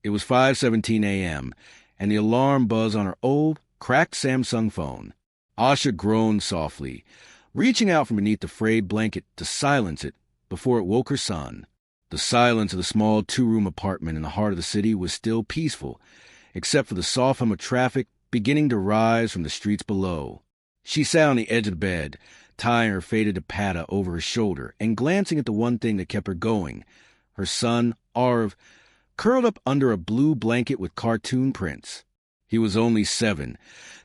It was 5:17 a.m., and the alarm buzzed on her old, cracked Samsung phone. Asha groaned softly, reaching out from beneath the frayed blanket to silence it before it woke her son. The silence of the small two-room apartment in the heart of the city was still peaceful, except for the soft hum of traffic beginning to rise from the streets below. She sat on the edge of the bed, tying her faded dupatta over her shoulder and glancing at the one thing that kept her going, her son, Arv, curled up under a blue blanket with cartoon prints. He was only 7,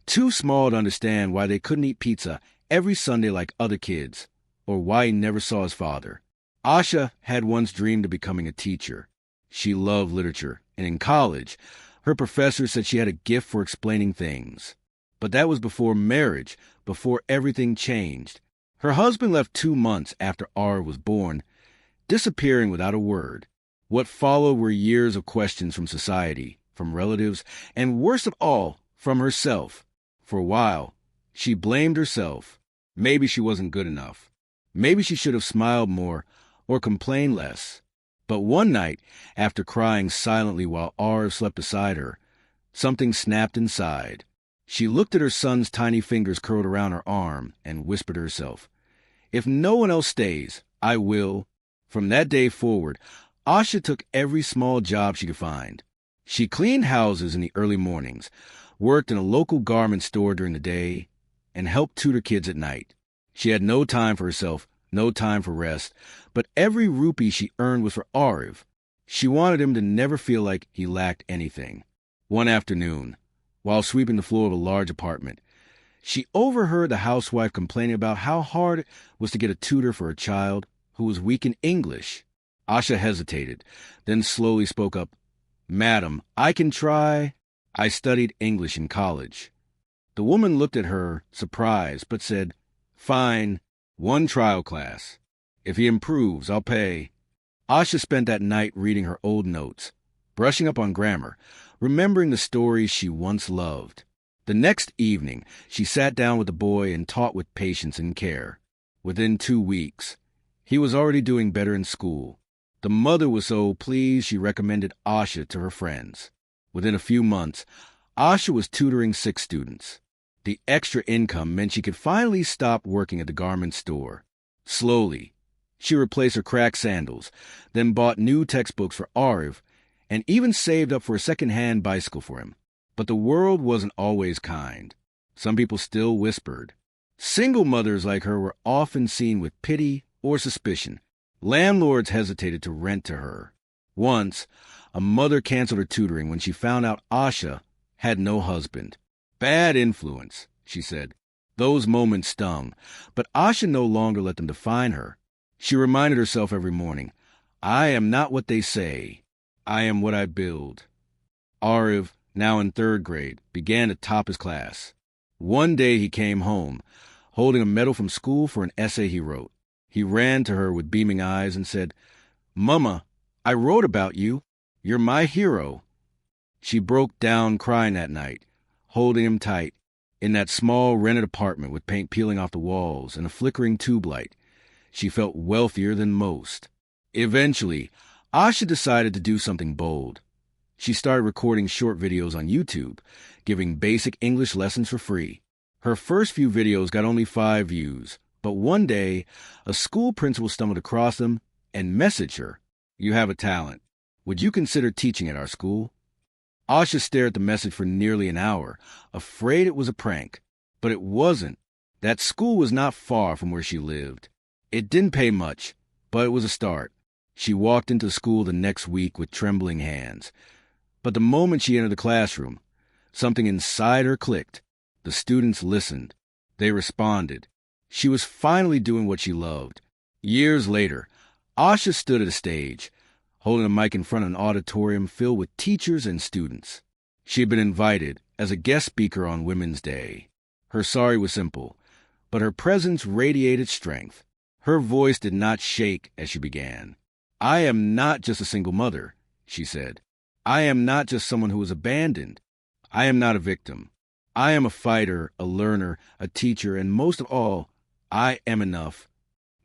too small to understand why they couldn't eat pizza every Sunday like other kids, or why he never saw his father. Asha had once dreamed of becoming a teacher. She loved literature, and in college, her professor said she had a gift for explaining things. But that was before marriage, before everything changed. Her husband left 2 months after Arv was born, disappearing without a word. What followed were years of questions from society, from relatives, and worst of all, from herself. For a while, she blamed herself. Maybe she wasn't good enough. Maybe she should have smiled more or complained less. But one night, after crying silently while Arv slept beside her, something snapped inside. She looked at her son's tiny fingers curled around her arm and whispered to herself, "If no one else stays, I will." From that day forward, Asha took every small job she could find. She cleaned houses in the early mornings, worked in a local garment store during the day, and helped tutor kids at night. She had no time for herself, no time for rest, but every rupee she earned was for Arv. She wanted him to never feel like he lacked anything. One afternoon, while sweeping the floor of a large apartment, she overheard the housewife complaining about how hard it was to get a tutor for a child who was weak in English. Asha hesitated, then slowly spoke up, "Madam, I can try. I studied English in college." The woman looked at her, surprised, but said, "Fine, 1 trial class. If he improves, I'll pay." Asha spent that night reading her old notes, brushing up on grammar, remembering the stories she once loved. The next evening, she sat down with the boy and taught with patience and care. Within 2 weeks, he was already doing better in school. The mother was so pleased she recommended Asha to her friends. Within a few months, Asha was tutoring 6 students. The extra income meant she could finally stop working at the garment store. Slowly, she replaced her cracked sandals, then bought new textbooks for Arv, and even saved up for a second-hand bicycle for him. But the world wasn't always kind. Some people still whispered. Single mothers like her were often seen with pity or suspicion. Landlords hesitated to rent to her. Once, a mother canceled her tutoring when she found out Asha had no husband. "Bad influence," she said. Those moments stung, but Asha no longer let them define her. She reminded herself every morning, "I am not what they say. I am what I build." Arv, now in 3rd grade, began to top his class. One day he came home, holding a medal from school for an essay he wrote. He ran to her with beaming eyes and said, "Mama, I wrote about you. You're my hero." She broke down crying that night, holding him tight, in that small rented apartment with paint peeling off the walls and a flickering tube light. She felt wealthier than most. Eventually, Asha decided to do something bold. She started recording short videos on YouTube, giving basic English lessons for free. Her first few videos got only 5 views, but one day, a school principal stumbled across them and messaged her, "You have a talent. Would you consider teaching at our school?" Asha stared at the message for nearly an hour, afraid it was a prank. But it wasn't. That school was not far from where she lived. It didn't pay much, but it was a start. She walked into school the next week with trembling hands. But the moment she entered the classroom, something inside her clicked. The students listened. They responded. She was finally doing what she loved. Years later, Asha stood at a stage, holding a mic in front of an auditorium filled with teachers and students. She had been invited as a guest speaker on Women's Day. Her sorry was simple, but her presence radiated strength. Her voice did not shake as she began. "I am not just a single mother," she said. "I am not just someone who was abandoned. I am not a victim. I am a fighter, a learner, a teacher, and most of all, I am enough."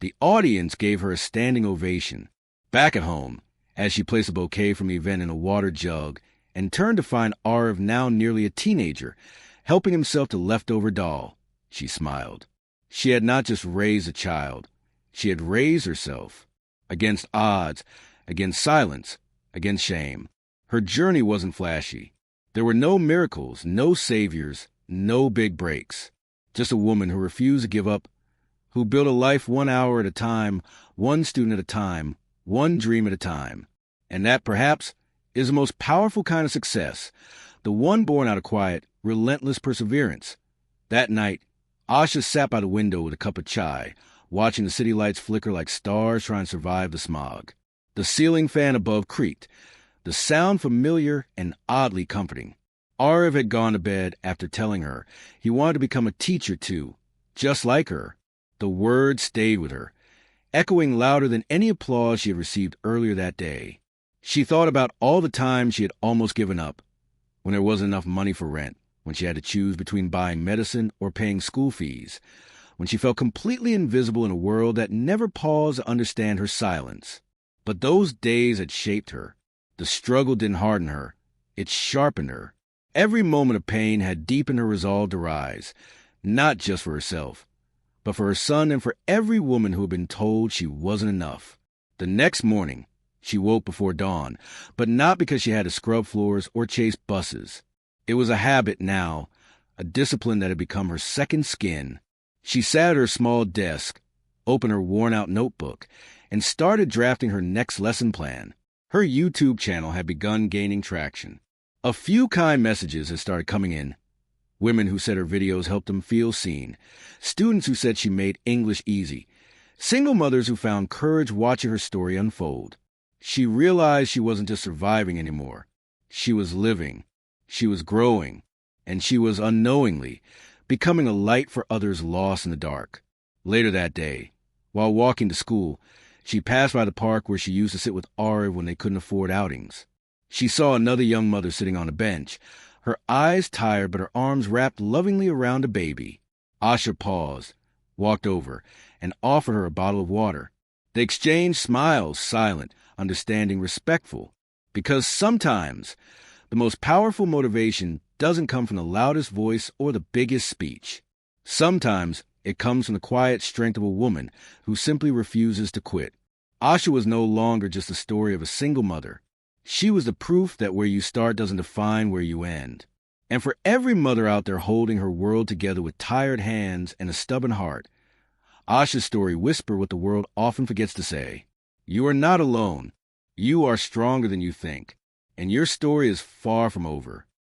The audience gave her a standing ovation. Back at home, as she placed a bouquet from the event in a water jug and turned to find Arv, now nearly a teenager, helping himself to leftover dal. She smiled. She had not just raised a child. She had raised herself. Against odds, against silence, against shame. Her journey wasn't flashy. There were no miracles, no saviors, no big breaks. Just a woman who refused to give up, who built a life 1 hour at a time, one student at a time, one dream at a time. And that, perhaps, is the most powerful kind of success, the one born out of quiet, relentless perseverance. That night, Asha sat by the window with a cup of chai, watching the city lights flicker like stars trying to survive the smog. The ceiling fan above creaked, the sound familiar and oddly comforting. Arv had gone to bed after telling her he wanted to become a teacher too, just like her. The words stayed with her, echoing louder than any applause she had received earlier that day. She thought about all the times she had almost given up, when there wasn't enough money for rent, when she had to choose between buying medicine or paying school fees, when she felt completely invisible in a world that never paused to understand her silence. But those days had shaped her. The struggle didn't harden her. It sharpened her. Every moment of pain had deepened her resolve to rise, not just for herself, but for her son and for every woman who had been told she wasn't enough. The next morning, she woke before dawn, but not because she had to scrub floors or chase buses. It was a habit now, a discipline that had become her second skin. She sat at her small desk, opened her worn-out notebook, and started drafting her next lesson plan. Her YouTube channel had begun gaining traction. A few kind messages had started coming in. Women who said her videos helped them feel seen. Students who said she made English easy. Single mothers who found courage watching her story unfold. She realized she wasn't just surviving anymore. She was living. She was growing. And she was unknowingly becoming a light for others lost in the dark. Later that day, while walking to school, she passed by the park where she used to sit with Arv when they couldn't afford outings. She saw another young mother sitting on a bench, her eyes tired but her arms wrapped lovingly around a baby. Asha paused, walked over, and offered her a bottle of water. They exchanged smiles, silent, understanding, respectful, because sometimes the most powerful motivation doesn't come from the loudest voice or the biggest speech. Sometimes it comes from the quiet strength of a woman who simply refuses to quit. Asha was no longer just the story of a single mother. She was the proof that where you start doesn't define where you end. And for every mother out there holding her world together with tired hands and a stubborn heart, Asha's story whispered what the world often forgets to say. You are not alone. You are stronger than you think. And your story is far from over.